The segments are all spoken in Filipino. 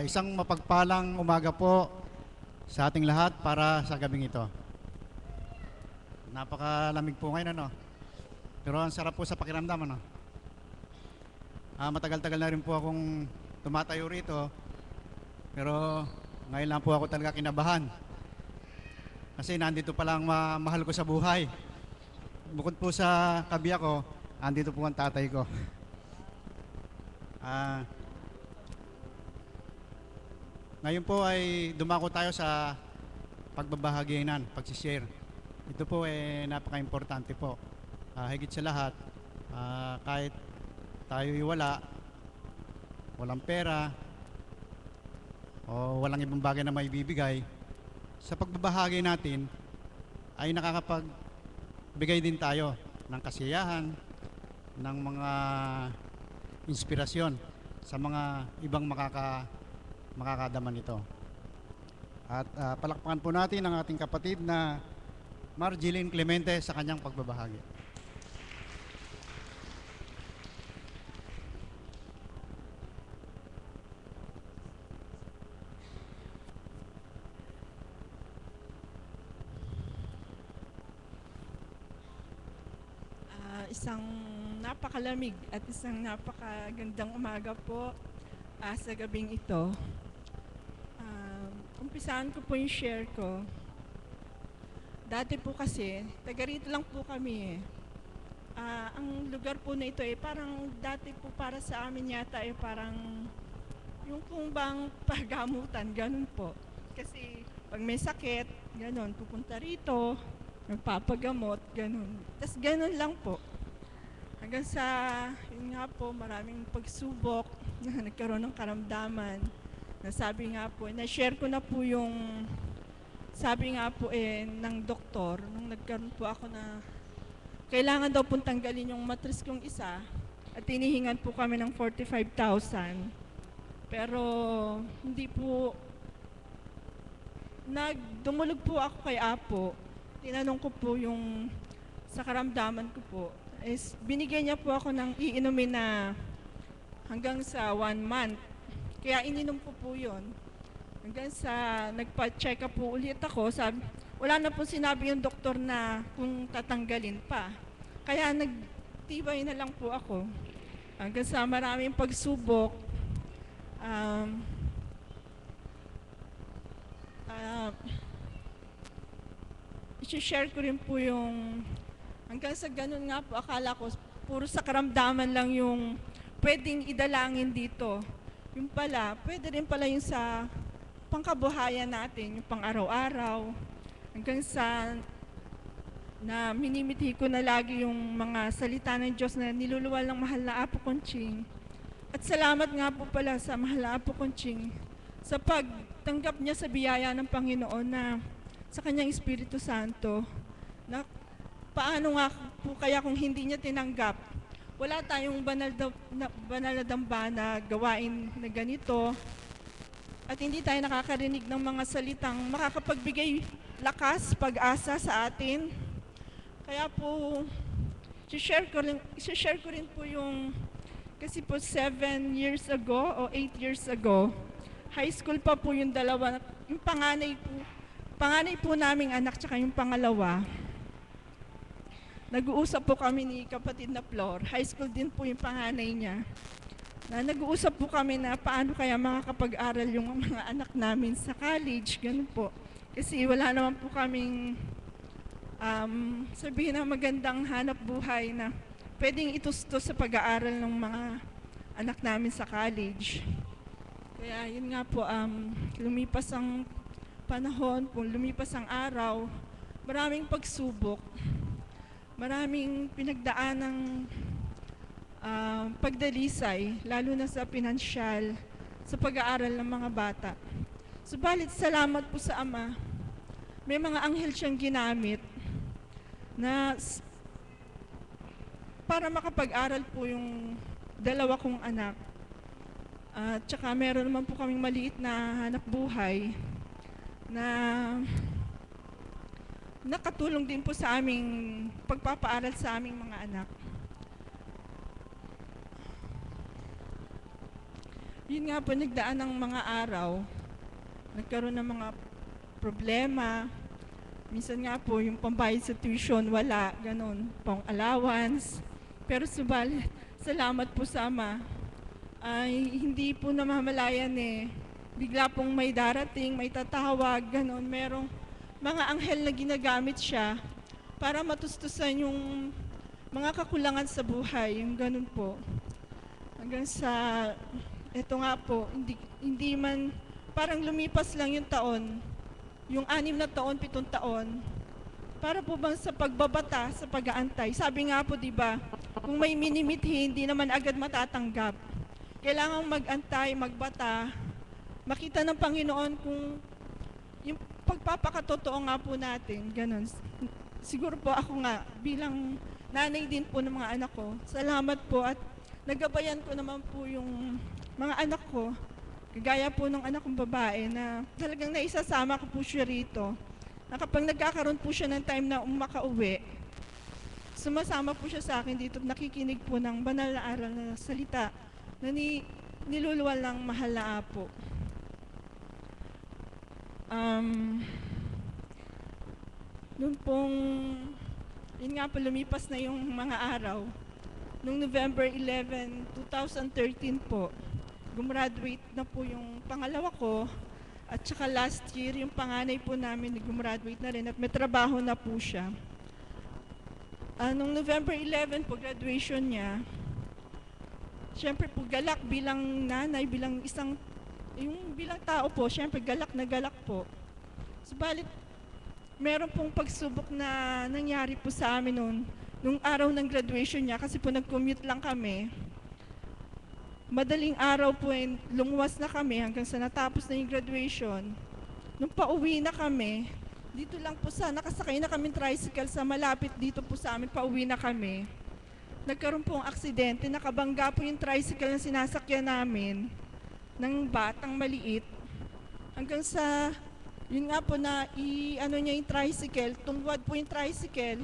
Isang mapagpalang umaga po sa ating lahat para sa gabing ito. Napakalamig po ngayon, ano? Pero ang sarap po sa pakiramdam, ano? Matagal-tagal na rin po akong tumatayo rito, pero ngayon lang po ako talaga kinabahan. Kasi nandito pa lang mahal ko sa buhay. Bukod po sa kabiyak ko, andito po ang tatay ko. Ah, Ngayon po ay dumako tayo sa pagbabahaginan, pagsishare. Ito po napaka-importante po. Higit sa lahat, kahit tayo'y walang pera, o walang ibang bagay na may bibigay, sa pagbabahagi natin ay nakakapagbigay din tayo ng kasiyahan, ng mga inspirasyon sa mga ibang makakadama nito. At palakpakan po natin ang ating kapatid na Marjeline Clemente sa kanyang pagbabahagi. Isang napakalamig at isang napakagandang umaga po sa gabing ito. Umpisahan ko po yung share ko. Dati po kasi, taga rito lang po kami eh. Ang lugar po na ito parang dati po para sa amin yata parang yung kung bang pagamutan, ganun po. Kasi pag may sakit, ganun, pupunta rito, magpapagamot, ganun. Tas ganun lang po. Hanggang sa, yun nga po, maraming pagsubok na nagkaroon ng karamdaman. Nasabi nga po, na-share ko na po yung, sabi nga po ng doktor, nung nagkaroon po ako na, kailangan daw pong tanggalin yung matris kong isa, at tinihingan po kami ng 45,000. Pero, hindi po, dumulog po ako kay Apo, tinanong ko po yung, sa karamdaman ko po, binigyan niya po ako ng iinumin na hanggang sa 1 month. Kaya ininom ko po yun. Hanggang sa nagpa-check up po ulit ako, wala na po sinabi yung doktor na kung tatanggalin pa. Kaya nagtibay na lang po ako. Hanggang sa maraming pagsubok, i-share ko rin po yung hanggang sa ganun nga po, akala ko puro sa karamdaman lang yung pwedeng idalangin dito. Yung pala, pwede rin pala yung sa pangkabuhayan natin, yung pang-araw-araw. Hanggang sa na minimithi ko na lagi yung mga salita ng Diyos na niluluwal ng mahal na Apo Conching. At salamat nga po pala sa mahal na Apo Conching sa pagtanggap niya sa biyaya ng Panginoon na sa kanyang Espiritu Santo na paano nga po kaya kung hindi niya tinanggap? Wala tayong banal na dambana, gawain na ganito. At hindi tayo nakakarinig ng mga salitang makakapagbigay lakas, pag-asa sa atin. Kaya po, i-share ko rin po yung, kasi po 7 years ago o 8 years ago, high school pa po yung dalawa, yung panganay po naming anak, tsaka yung pangalawa. Nag-uusap po kami ni kapatid na Flor. High school din po yung panganay niya. Nag-uusap po kami na paano kaya makakapag-aral yung mga anak namin sa college. Ganun po. Kasi wala naman po kaming sabihin na magandang hanap buhay na pwedeng itustos sa pag-aaral ng mga anak namin sa college. Kaya yun nga po, lumipas ang panahon, lumipas ang araw, maraming pagsubok. Maraming pinagdaan ng pagdalisay, lalo na sa pinansyal, sa pag-aaral ng mga bata. Subalit, salamat po sa Ama, may mga anghel siyang ginamit na para makapag-aral po yung dalawa kong anak. At saka meron naman po kaming maliit na hanap buhay na nakatulong din po sa aming pagpapaaral sa aming mga anak. Yun nga po, nagdaan ng mga araw, nagkaroon ng mga problema. Minsan nga po, yung pambayad sa tuition, wala, ganun, pang allowance. Pero subalit, salamat po sa Ama, ay hindi po namamalayan eh. Bigla pong may darating, may tatawag, ganun. Merong mga anghel na ginagamit siya para matustusan yung mga kakulangan sa buhay, yung ganun po. Hanggang sa, eto nga po, hindi man, parang lumipas lang yung taon, yung 6 na taon, 7 taon, para po bang sa pagbabata, sa pag-aantay. Sabi nga po, di ba, kung may minimithi, hindi naman agad matatanggap. Kailangan mag-antay, magbata, makita ng Panginoon kung yung pagpapakatotoo nga po natin, ganun. Siguro po ako nga, bilang nanay din po ng mga anak ko, salamat po at nagabayan ko naman po yung mga anak ko, kagaya po ng anak kong babae na talagang naisasama ko po siya rito. Na kapag nagkakaroon po siya ng time na makauwi, sumasama po siya sa akin dito at nakikinig po ng banal na aral na salita na niluluwal ng mahal na Apo. Noon pong, yun nga po, lumipas na yung mga araw. Noong November 11, 2013 po, gumraduate na po yung pangalawa ko. At saka last year, yung panganay po namin, gumraduate na rin at may trabaho na po siya. Noong November 11 po, graduation niya, siyempre po galak bilang nanay, bilang bilang tao po, siyempre galak na galak po. Subalit, meron pong pagsubok na nangyari po sa amin noon, nung araw ng graduation niya, kasi po nag-commute lang kami. Madaling araw po, lumuwas na kami hanggang sa natapos na yung graduation. Nung pauwi na kami, dito lang po nakasakay na kami tricycle sa malapit dito po sa amin, pauwi na kami. Nagkaroon po ang aksidente, nakabangga po yung tricycle na sinasakyan namin ng batang maliit. Hanggang sa, yun nga po na niya yung tricycle, tungwad po yung tricycle.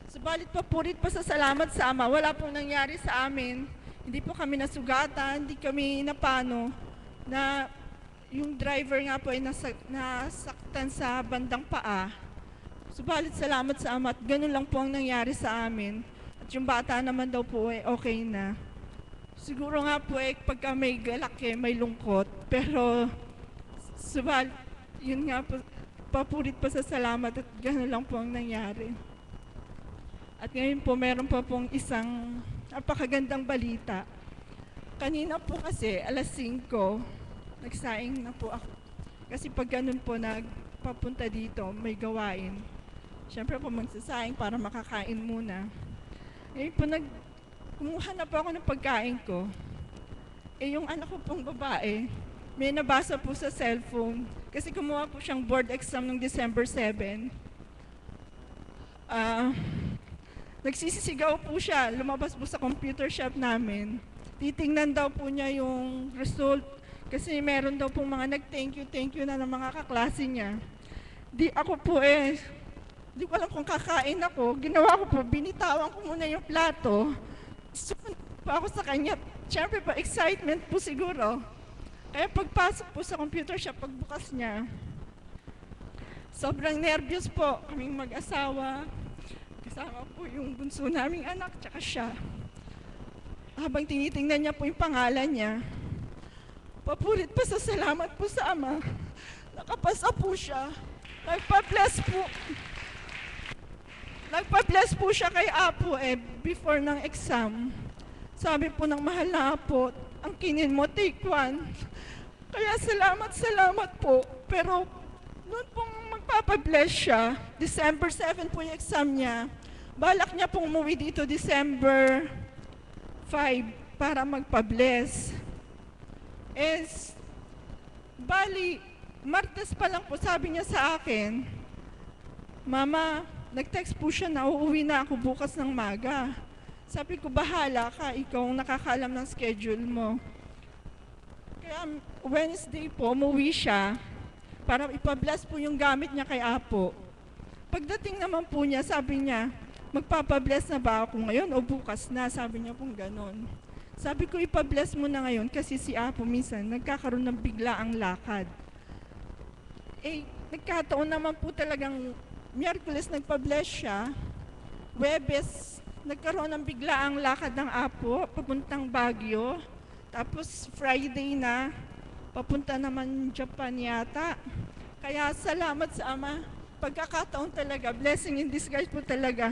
Subalit papurit pa sa salamat sa Ama, wala pong nangyari sa amin. Hindi po kami nasugatan, hindi kami napano, na yung driver nga po ay nasaktan sa bandang paa. Subalit salamat sa Ama at ganun lang po ang nangyari sa amin. At yung bata naman daw po ay okay na. Siguro nga po pagka may galak may lungkot. Pero subalit, yun nga po, papurit pa sa salamat at ganun lang po ang nangyari. At ngayon po meron pa pong isang napakagandang balita. Kanina po kasi, alas 5, nagsaing na po ako. Kasi pag ganun po, nagpapunta dito, may gawain. Siyempre po magsasaing para makakain muna. Ngayon po, kumuha na po ako ng pagkain ko. Yung anak ko pong babae, may nabasa po sa cellphone. Kasi kumuha po siyang board exam ng December 7. Nagsisisigaw po siya, lumabas po sa computer shop namin. Titingnan daw po niya yung result kasi meron daw pong mga nag-thank you na ng mga kaklase niya. Di ako po di ko alam kung kakain ako. Ginawa ko po, binitawan ko muna yung plato. Sumunod pa ako sa kanya. Siyempre po, excitement po siguro. Kaya pagpasok po sa computer shop, pagbukas niya, sobrang nervyos po kaming mag-asawa. Kasama po yung bunso naming anak, tsaka siya. Habang tinitingnan niya po yung pangalan niya, papurit pa sa salamat po sa Ama. Nakapasa po siya. Nagpa-bless po siya kay Apo before ng exam. Sabi po ng mahal na Apo, ang kinin mo, take 1. Kaya salamat po. Pero noon pong magpapabless siya, December 7 po yung exam niya. Balak niya pong umuwi dito December 5 para magpabless. Bali, Martes pa lang po sabi niya sa akin, Mama, nag-text po siya na uuwi na ako bukas ng maga. Sabi ko, bahala ka, ikaw ang nakakaalam ng schedule mo. Kaya Wednesday po, umuwi siya para ipabless po yung gamit niya kay Apo. Pagdating naman po niya, sabi niya, magpapabless na ba ako ngayon o bukas na? Sabi niya pong ganon. Sabi ko, ipa-bless mo na ngayon kasi si Apo minsan nagkakaroon ng biglaang lakad. Eh, nagkataon naman po talagang Miyerkules nagpa-bless siya. Webes, nagkaroon ng biglaang lakad ng Apo papuntang Baguio. Tapos Friday na, papunta naman Japan yata. Kaya salamat sa Ama. Pagkakataon talaga, blessing in disguise po talaga.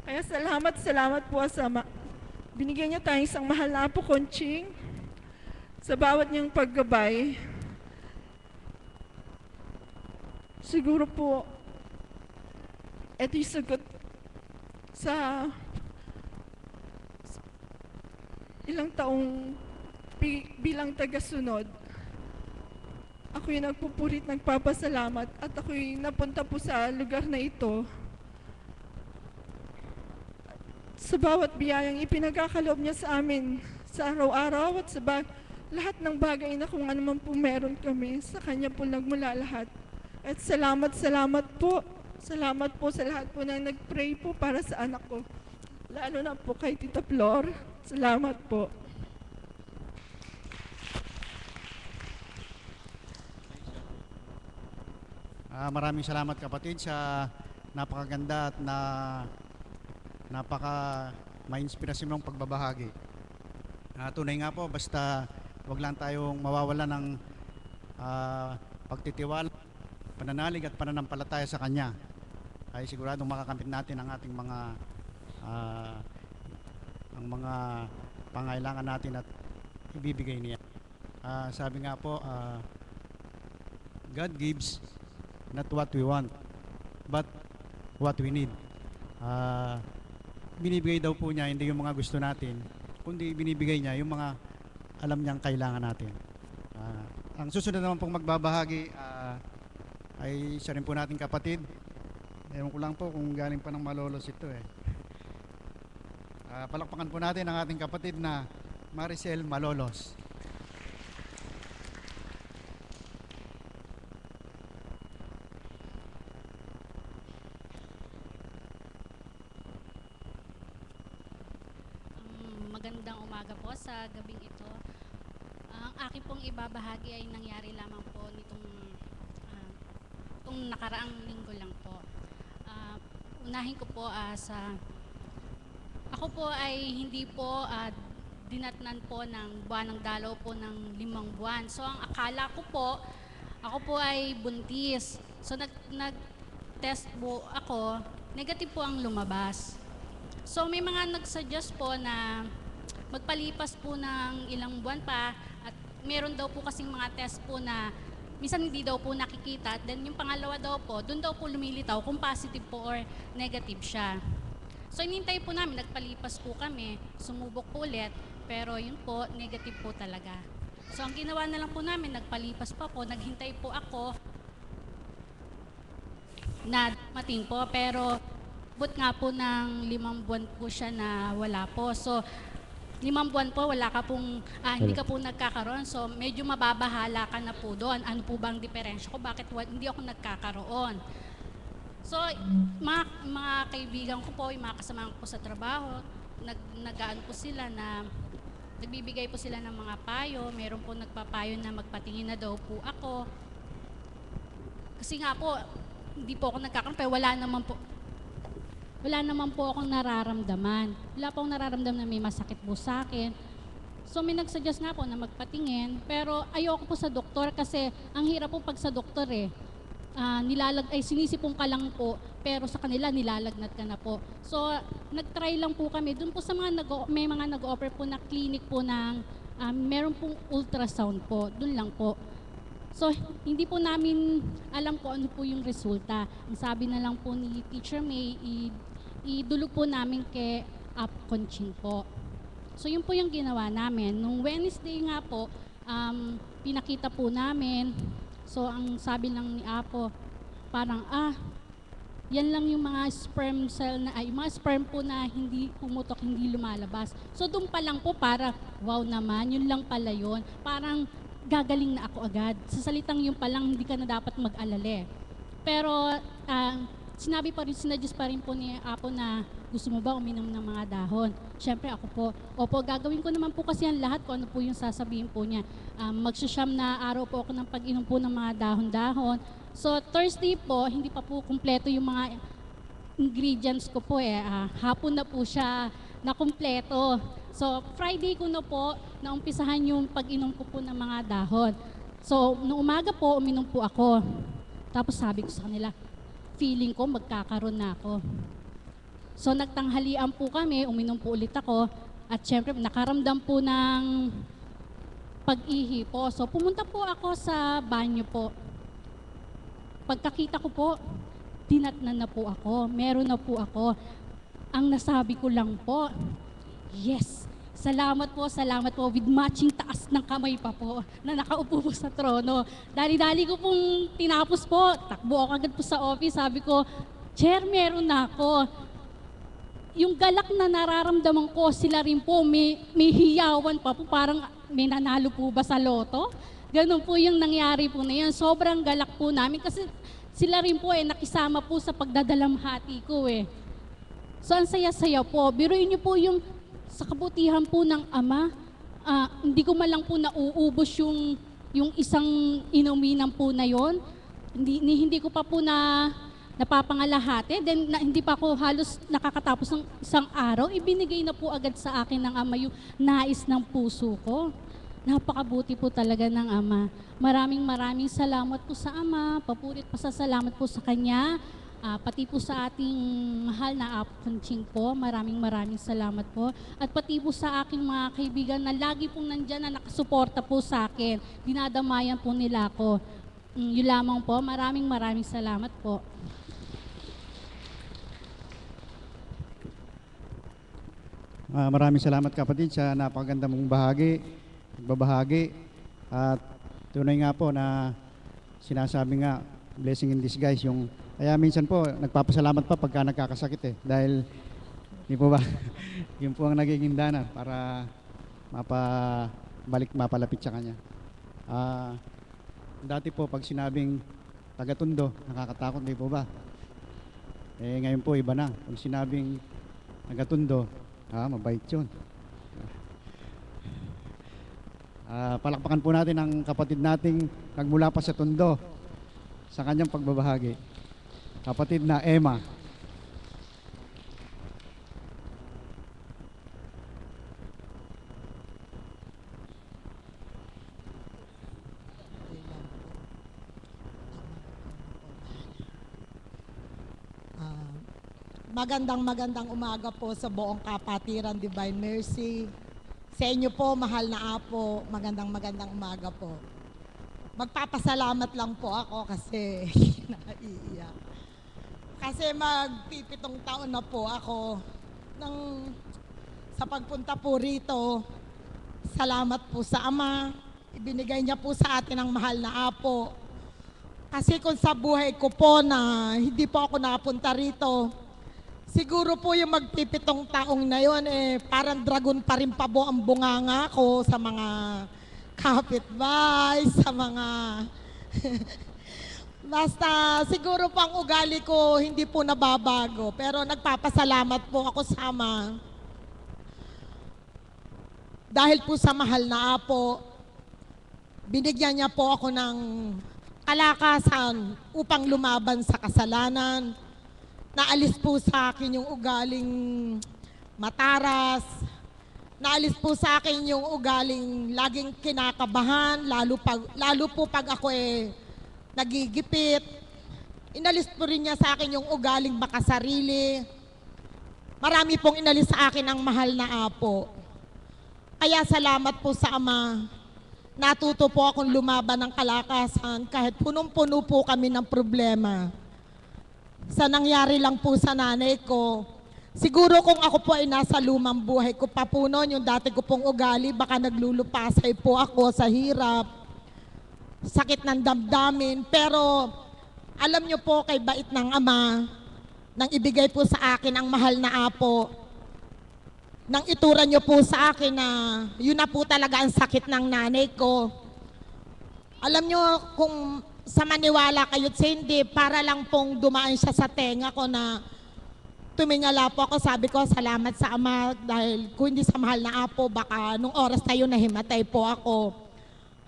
Kaya salamat po sa Ama. Binigyan niya tayong isang mahal na Apo Conching sa bawat niyang paggabay. Siguro po, ito yung sagot sa ilang taong bilang tagasunod. Ako'y nagpupurit, nagpapasalamat at ako'y napunta po sa lugar na ito sa bawat biyayang ipinagkakaloob niya sa amin sa araw-araw at sa lahat ng bagay na kung ano man po meron kami, sa Kanya po nagmula lahat. At salamat po. Salamat po sa lahat po na nag-pray po para sa anak ko. Lalo na po kay Tita Flor. Salamat po. Maraming salamat kapatid sa napakaganda at napaka ma-inspirasyon mong pagbabahagi. Tunay nga po, basta wag lang tayong mawawala ng pagtitiwala, pananalig at pananampalataya sa Kanya, ay siguradong makakamit natin ang ating mga pangailangan natin at ibibigay niya. Sabi nga po, God gives not what we want, but what we need. Binibigay daw po niya hindi yung mga gusto natin, kundi binibigay niya yung mga alam niyang kailangan natin. Ang susunod naman pong magbabahagi ay isa rin po nating kapatid. Ewan ko lang po kung galing pa ng Malolos ito eh. Palakpakan po natin ang ating kapatid na Maricel Malolos. Magandang umaga po sa gabing ito. Ang aking pong ibabahagi ay nangyari lamang po nitong nakaraang linggo lang po. Unahin ko po ako po ay hindi po dinatnan po ng buwanang dalaw po ng 5 buwan. So ang akala ko po, ako po ay buntis. So nag-test po ako, negative po ang lumabas. So may mga nag-suggest po na magpalipas po ng ilang buwan pa at meron daw po kasing mga test po na minsan hindi daw po nakikita at then yung pangalawa daw po, doon daw po lumilitaw kung positive po or negative siya. So inintay po namin, nagpalipas po kami, sumubok po ulit, pero yun po, negative po talaga. So ang ginawa na lang po namin, nagpalipas pa po, naghintay po ako na dumating po, pero but nga po ng 5 buwan po siya na wala po. So 5 buwan po, wala ka pong, hindi ka po nagkakaroon. So medyo mababahala ka na po doon. Ano po bang diferensya ko? Bakit hindi ako nagkakaroon? So mga kaibigan ko po, yung mga kasama ko sa trabaho, nag-aan po sila na nagbibigay po sila ng mga payo. Meron po nagpapayo na magpatingin na daw po ako. Kasi nga po, hindi po ako nagkakaroon, pero wala naman po akong nararamdaman. Wala po akong nararamdaman na may masakit po sa akin. So may nagsuggest nga po na magpatingin, pero ayoko po sa doktor kasi ang hirap po pag sa doktor sinisipong ka lang po, pero sa kanila nilalagnat ka na po. So nagtry lang po kami. Doon po sa may mga nag-offer po na clinic po ng meron pong ultrasound po. Doon lang po. So, hindi po namin alam kung ano po yung resulta. Ang sabi na lang po ni Teacher May, idulog po namin kay Apo Conching po. So, yun po yung ginawa namin. Nung Wednesday nga po, pinakita po namin. So, ang sabi lang ni Apo, parang, yan lang yung mga sperm cell yung mga sperm po na hindi pumutok, hindi lumalabas. So, doon pa lang po para, wow naman, yun lang pala yun. Parang, gagaling na ako agad. Sa salitang yun pa lang, hindi ka na dapat mag-alala. Pero sinabi pa rin, sinadjust pa rin po ni Apo na gusto mo ba uminom ng mga dahon? Siyempre ako po, opo, gagawin ko naman po kasi ang lahat kung ano po yung sasabihin po niya. Magsasyam na araw po ako ng pag-inom po ng mga dahon-dahon. So Thursday po, hindi pa po kumpleto yung mga ingredients ko po hapon na po siya na kumpleto. So Friday ko na po naumpisahan yung pag-inom ko po ng mga dahon. So noong umaga po, uminom po ako. Tapos sabi ko sa kanila, feeling ko magkakaroon na ako. So nagtanghalian po kami, uminom po ulit ako. At syempre nakaramdam po ng pag-ihi po. So pumunta po ako sa banyo po. Pagkakita ko po, dinatnan na po ako. Meron na po ako. Ang nasabi ko lang po, yes, salamat po with matching taas ng kamay pa po na nakaupo po sa trono. Dali-dali ko pong tinapos po, takbo ako agad po sa office, sabi ko, Chair, meron na ako. Yung galak na nararamdaman ko, sila rin po, may hiyawan pa po, parang may nanalo po ba sa loto? Ganun po yung nangyari po na yun. Sobrang galak po namin kasi sila rin po nakisama po sa pagdadalamhati ko So ang saya-saya po. Biruin niyo po yung sa kabutihan po ng Ama, hindi ko man lang po nauubos yung isang inuminan po na yon. Hindi ko pa po napapangalahati. Then hindi pa ako halos nakakatapos ng isang araw, ibinigay na po agad sa akin ng Ama yung nais ng puso ko. Napakabuti po talaga ng Ama. Maraming salamat po sa Ama. Papurit pasasalamat po sa Kanya. Pati po sa ating mahal na Apo Kunching po, maraming salamat po. At pati po sa aking mga kaibigan na lagi pong nandyan na nakasuporta po sa akin. Dinadamayan po nila ako. Yun lamang po, maraming salamat po. Maraming salamat kapatid sa napakaganda mong pagbabahagi. At tunay nga po na sinasabi nga, blessing in disguise yung kaya minsan po, nagpapasalamat pa pagka nagkakasakit dahil, di po ba, yun po ang nagiging dana para mapalapit sa kanya. Dati po, pag sinabing taga-Tondo, nakakatakot, di po ba? Ngayon po, iba na. Pag sinabing taga-Tondo, mabait yun. Palakpakan po natin ang kapatid nating nagmula pa sa Tondo sa kanyang pagbabahagi. Kapatid na Emma. Magandang umaga po sa buong kapatiran Divine Mercy. Sa inyo po, mahal na Apo, magandang umaga po. Magpapasalamat lang po ako kasi naiiyak. Kasi magpipitong taon na po ako sa pagpunta po rito. Salamat po sa Ama. Ibinigay niya po sa atin ang mahal na Apo. Kasi kung sa buhay ko po na hindi po ako napunta rito, siguro po yung magpipitong taong na yun, parang dragon pa rin pa po ang bunganga ko sa mga kapitbahay, sa mga... Basta siguro po ang ugali ko hindi po nababago. Pero nagpapasalamat po ako sa Ama. Dahil po sa mahal na Apo, binigyan niya po ako ng kalakasan upang lumaban sa kasalanan. Naalis po sa akin yung ugaling mataras. Naalis po sa akin yung ugaling laging kinakabahan, lalo po pag ako nagigipit. Inalis po rin niya sa akin yung ugaling makasarili. Marami pong inalis sa akin ang mahal na Apo. Kaya salamat po sa Ama. Natuto po akong lumaban ng kalakasan kahit punong-puno po kami ng problema. Sa nangyari lang po sa nanay ko, siguro kung ako po ay nasa lumang buhay ko pa po noon, yung dati ko pong ugali, baka naglulupasay po ako sa hirap, sakit ng damdamin. Pero alam nyo po, kay bait ng Ama, nang ibigay po sa akin ang mahal na Apo, nang ituran nyo po sa akin na yun na po talaga ang sakit ng nanay ko. Alam nyo, kung sa maniwala kayo't sa hindi, para lang pong dumaan siya sa tenga ko na tumingala po ako, sabi ko, salamat sa Ama dahil kung hindi sa mahal na Apo, baka nung oras na yun nahimatay po ako.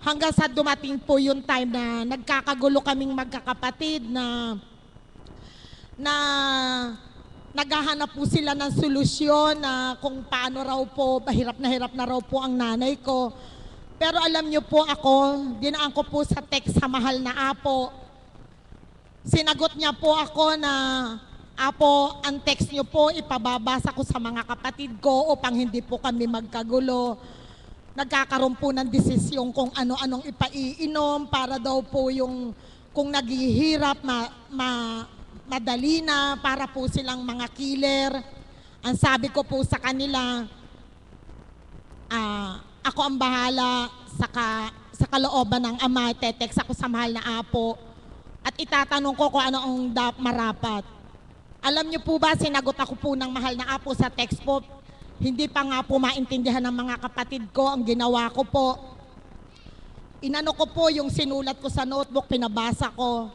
Hanggang sa dumating po yung time na nagkakagulo kaming magkakapatid na naghahanap po sila ng solusyon na kung paano raw po, hirap na raw po ang nanay ko. Pero alam niyo po ako, dinaan ko po sa text sa mahal na Apo. Sinagot niya po ako na, Apo, ang text niyo po, ipababasa ko sa mga kapatid ko upang hindi po kami magkagulo. Nagkakaroon po ng desisyon kung ano-anong ipaiinom para daw po yung kung naghihirap, madali na para po silang mga killer. Ang sabi ko po sa kanila, ako ang bahala sa kalooban ng Ama, tetext ako sa mahal na Apo at itatanong ko kung ano ang marapat. Alam niyo po ba, sinagot ako po ng mahal na Apo sa text po. Hindi pa nga po maintindihan ng mga kapatid ko. Ang ginawa ko po, inano ko po yung sinulat ko sa notebook, pinabasa ko.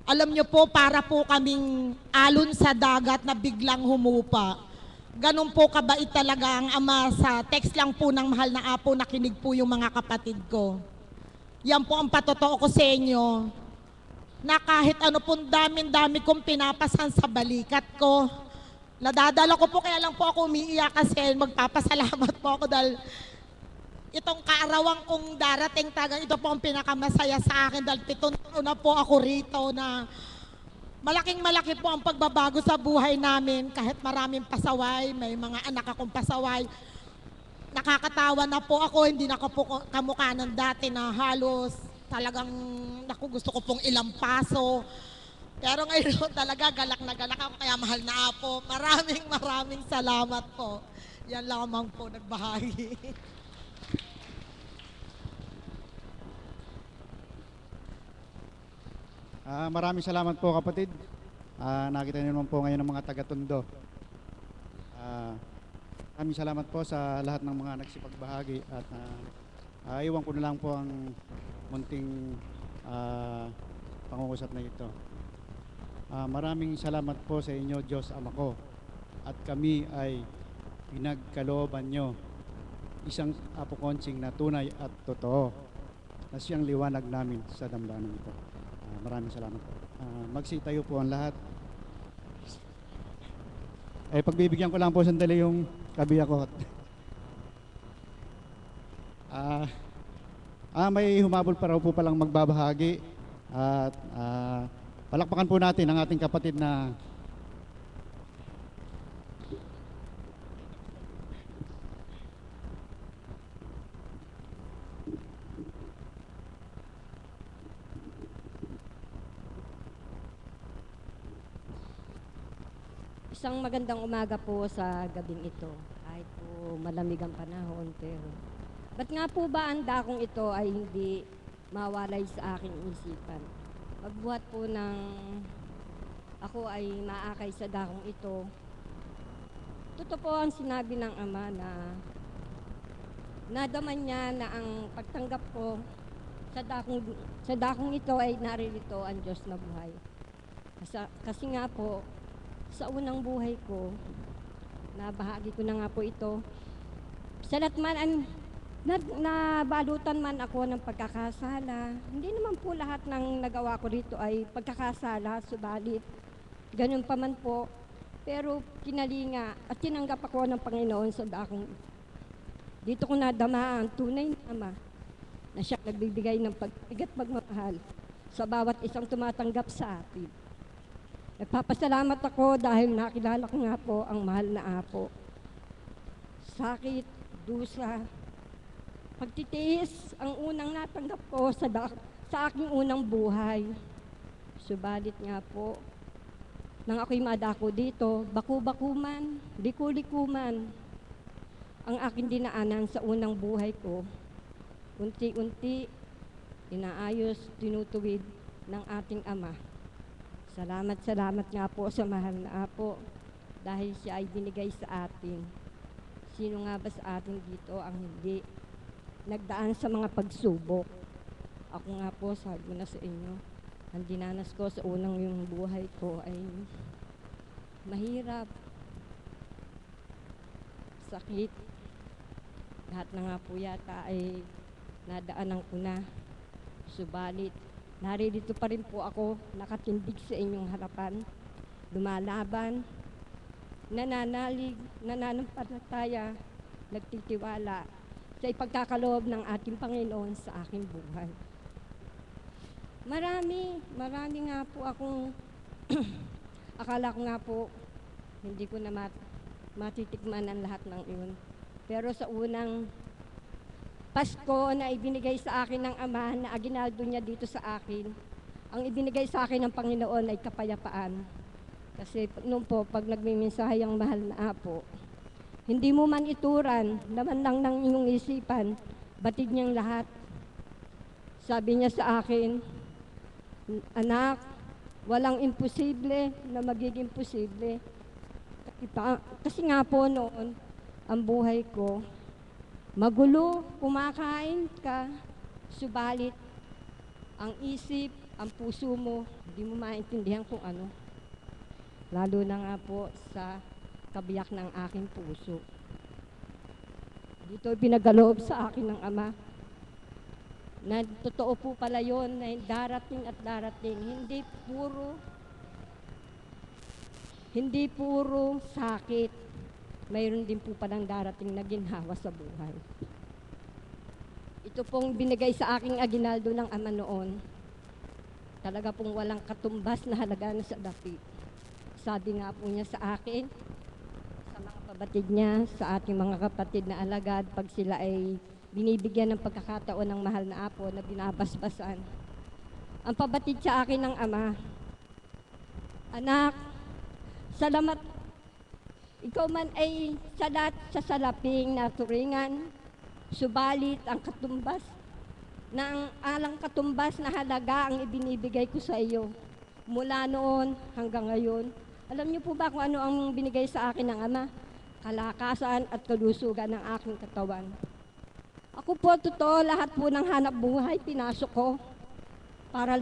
Alam niyo po, para po kaming alon sa dagat na biglang humupa. Ganun po kabait talaga ang Ama. Sa text lang po ng mahal na Apo, nakinig po yung mga kapatid ko. Yan po ang patotoo ko sa inyo, na kahit ano pong dami kong pinapasan sa balikat ko, nadadala ko po, kaya lang po ako umiiyak kasi magpapasalamat po ako dahil itong kaarawan kong darating tagang ito po ang pinakamasaya sa akin dahil 7 taon na po ako rito na malaki po ang pagbabago sa buhay namin kahit maraming pasaway, may mga anak akong pasaway. Nakakatawa na po ako, hindi na ako po kamukha ng dati na halos talagang gusto ko pong ilampaso. Pero ngayon talaga galak na galak ako, kaya mahal na Apo. Maraming salamat po. Yan lamang po nagbahagi. Maraming salamat po kapatid. Nakita niyo naman po ngayon ng mga taga-Tondo. Maraming salamat po sa lahat ng mga nagsipagbahagi at iwan ko na lang po ang munting pangungusap na ito. Maraming salamat po sa inyo, Diyos Ama ko, at kami ay pinagkalooban nyo isang Apo Konsing na tunay at totoo na siyang liwanag namin sa damdamin ito. Maraming salamat po. Magsitayo po ang lahat. Pagbibigyan ko lang po sandali yung kabiyakot. May humabol pa raw po palang magbabahagi at palakpakan po natin ang ating kapatid na Isang magandang umaga po sa gabing ito. Kahit po malamig ang panahon, pero ba't nga po ba ang dakong ito ay hindi mawalay sa aking isipan? Magbuhat po ng ako ay maakay sa dakong ito. Totoo po ang sinabi ng Ama na nadaman niya na ang pagtanggap ko sa dakong ito ay naririto ang Diyos na buhay. Kasi nga po, sa unang buhay ko, nabahagi ko na nga po ito. Sa lahat man, nabalutan man ako ng pagkakasala. Hindi naman po lahat ng nagawa ko rito ay pagkakasala, subalit ganun pa man po. Pero kinalinga at tinanggap ako ng Panginoon sa dakong. Dito ko nadama ang tunay na Ama na siya nagbibigay ng pagbigat magmamahal sa bawat isang tumatanggap sa atin. Nagpapasalamat ako dahil nakilala ko nga po ang mahal na Apo. Sakit, dusa, pagtitiis ang unang natanggap ko sa aking unang buhay. Subalit nga po, nang ako'y madako dito, baku-baku man, liku-liku man, ang aking dinaanan sa unang buhay ko, unti-unti, inaayos, tinutuwid ng ating Ama. Salamat nga po sa mahal na Apo dahil siya ay binigay sa atin. Sino nga ba sa atin dito ang hindi nagdaan sa mga pagsubok? Ako nga po, sabi ko na sa inyo, Ang dinanas ko sa unang yung buhay ko ay mahirap, sakit. Lahat na nga po yata ay nadaanan ko na. Subalit, naririto pa rin po ako, nakatindig sa inyong harapan, lumalaban, nananalig, nananampalataya, nagtitiwala sa ipagkakaloob ng ating Panginoon sa aking buhay. Marami nga po akong, akala ko nga po, hindi ko na matitikman ang lahat ng iyon. Pero sa unang Pasko na ibinigay sa akin ng Ama, na aginaldo niya dito sa akin, ang ibinigay sa akin ng Panginoon ay kapayapaan. Kasi noon po, pag nagmimensahe ang mahal na Apo, hindi mo man ituran, naman lang ng iyong isipan, batid niyang lahat. Sabi niya sa akin, anak, walang imposible na magiging posible. Kasi nga po noon, ang buhay ko, magulo, kumakain ka, subalit ang isip, ang puso mo, hindi mo maintindihan kung ano. Lalo na nga po sa kabiyak ng aking puso. Dito pinagaloob sa akin ng Ama na totoo po pala yun, na darating at darating. Hindi puro sakit. Mayroon din po palang darating na ginhawa sa buhay. Ito pong binigay sa aking aginaldo ng Ama noon. Talaga pong walang katumbas na halaga na sa dapi. Sabi nga po niya sa akin, sa mga kabatid niya, sa ating mga kapatid na alagad, pag sila ay binibigyan ng pagkakataon ng mahal na Apo na binabasbasan. Ang pabatid sa akin ng Ama, anak, salamat. Ikaw man ay salat sa salaping na turingan, subalit ang katumbas, na alang katumbas na halaga ang ibinibigay ko sa iyo. Mula noon hanggang ngayon, alam niyo po ba kung ano ang binigay sa akin ng Ama? Kalakasan at kalusugan ng aking katawan. Ako po, totoo, lahat po ng hanap buhay, pinasok ko para